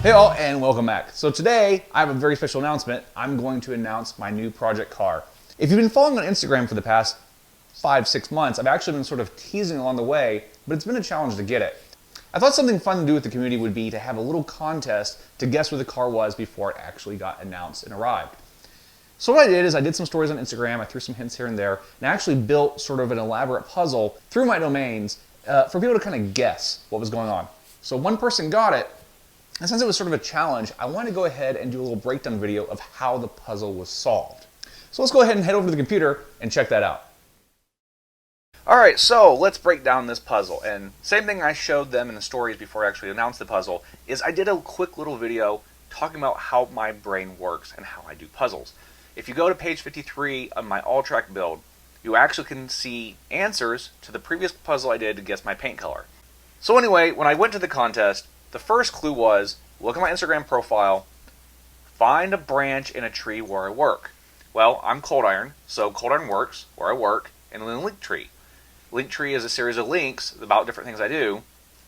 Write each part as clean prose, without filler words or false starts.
Hey all, and welcome back. So today, I have a very special announcement. I'm going to announce my new project car. If you've been following on Instagram for the past 5-6 months, I've actually been sort of teasing along the way, but it's been a challenge to get it. I thought something fun to do with the community would be to have a little contest to guess where the car was before it actually got announced and arrived. So what I did is I did some stories on Instagram, I threw some hints here and there, and I actually built sort of an elaborate puzzle through my domains for people to kind of guess what was going on. So one person got it, and since it was sort of a challenge, I wanted to go ahead and do a little breakdown video of how the puzzle was solved. So let's go ahead and head over to the computer and check that out. Alright, so let's break down this puzzle. And same thing I showed them in the stories before I actually announced the puzzle, is I did a quick little video talking about how my brain works and how I do puzzles. If you go to page 53 of my alltrac build, you actually can see answers to the previous puzzle I did to guess my paint color. So anyway, when I went to the contest, the first clue was, look at my Instagram profile, find a branch in a tree where I work. Well, I'm Cold Iron, so Cold Iron works where I work in a link tree. Link tree is a series of links about different things I do,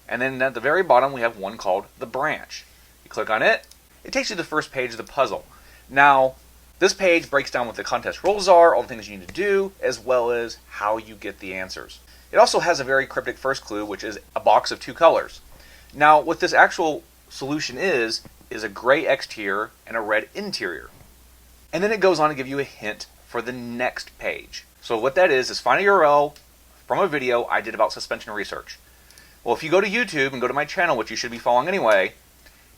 and then at the very bottom we have one called the branch. You click on it, it takes you to the first page of the puzzle. Now, this page breaks down what the contest rules are, all the things you need to do, as well as how you get the answers. It also has a very cryptic first clue, which is a box of 2 colors. Now, what this actual solution is a gray exterior and a red interior. And then it goes on to give you a hint for the next page. So what that is find a URL from a video I did about suspension research. Well, if you go to YouTube and go to my channel, which you should be following anyway,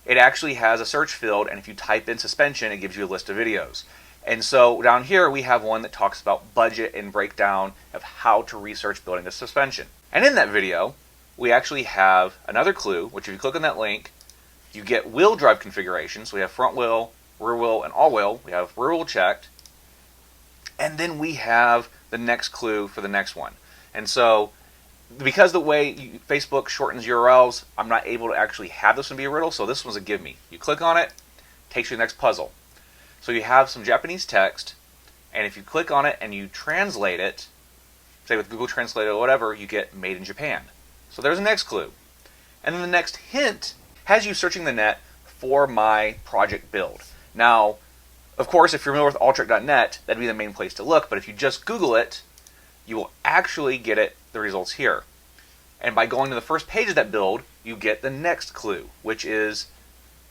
it actually has a search field, and if you type in suspension, it gives you a list of videos. And so down here we have one that talks about budget and breakdown of how to research building a suspension. And in that video, we actually have another clue, which if you click on that link, you get wheel drive configuration. So we have front wheel, rear wheel, and all wheel. We have rear wheel checked. And then we have the next clue for the next one. And so, because the way Facebook shortens URLs, I'm not able to actually have this one be a riddle, so this one's a give me. You click on it, takes you to the next puzzle. So you have some Japanese text, and if you click on it and you translate it, say with Google Translate or whatever, you get made in Japan. So there's the next clue. And then the next hint has you searching the net for my project build. Now, of course, if you're familiar with alltrac.net, that'd be the main place to look, but if you just Google it, you will actually get the results here. And by going to the first page of that build, you get the next clue, which is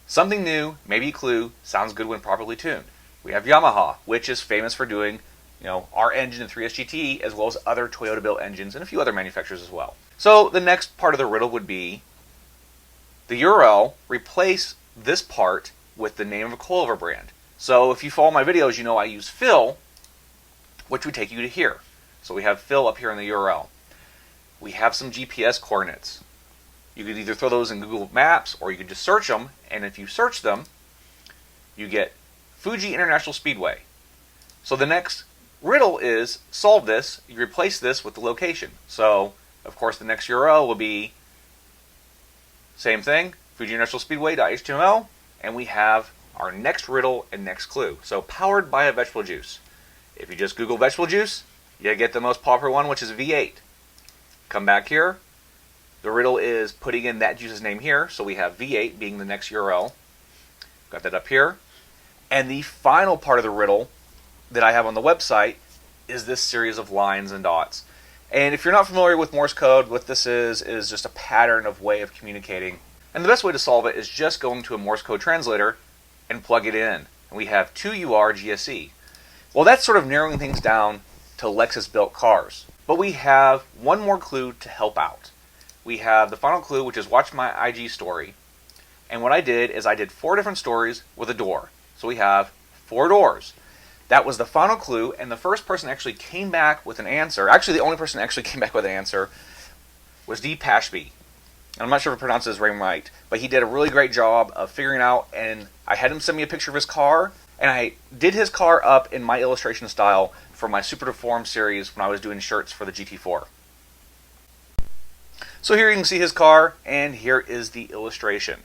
something new, maybe a clue, sounds good when properly tuned. We have Yamaha, which is famous for doing our engine in 3S GT, as well as other Toyota-built engines and a few other manufacturers as well. So the next part of the riddle would be the URL, replace this part with the name of a coilover brand. So if you follow my videos, you know I use Phil, which would take you to here. So we have Phil up here in the URL. We have some GPS coordinates. You could either throw those in Google Maps or you could just search them, and if you search them, you get Fuji International Speedway. So the next riddle is solve this, you replace this with the location. So, of course, the next URL will be same thing, Fuji International Speedway.html, and we have our next riddle and next clue. So, powered by a vegetable juice. If you just Google vegetable juice, you get the most popular one, which is V8. Come back here. The riddle is putting in that juice's name here, so we have V8 being the next URL. Got that up here. And the final part of the riddle that I have on the website is this series of lines and dots. And if you're not familiar with Morse code, what this is just a pattern of way of communicating. And the best way to solve it is just going to a Morse code translator and plug it in. And we have 2UR GSE. Well, that's sort of narrowing things down to Lexus-built cars. But we have one more clue to help out. We have the final clue, which is watch my IG story. And what I did is I did 4 different stories with a door. So we have 4 doors. That was the final clue, and the first person actually came back with an answer. Actually, the only person that actually came back with an answer was D. Pashby. And I'm not sure if I pronounced his name right, but he did a really great job of figuring out, and I had him send me a picture of his car, and I did his car up in my illustration style for my Super Deformed series when I was doing shirts for the GT4. So here you can see his car, and here is the illustration.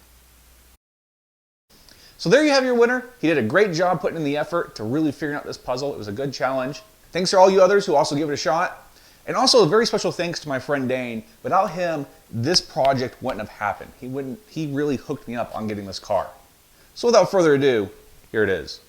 So there you have your winner. He did a great job putting in the effort to really figuring out this puzzle. It was a good challenge. Thanks to all you others who also give it a shot. And also a very special thanks to my friend Dane. Without him, this project wouldn't have happened. He really hooked me up on getting this car. So without further ado, here it is.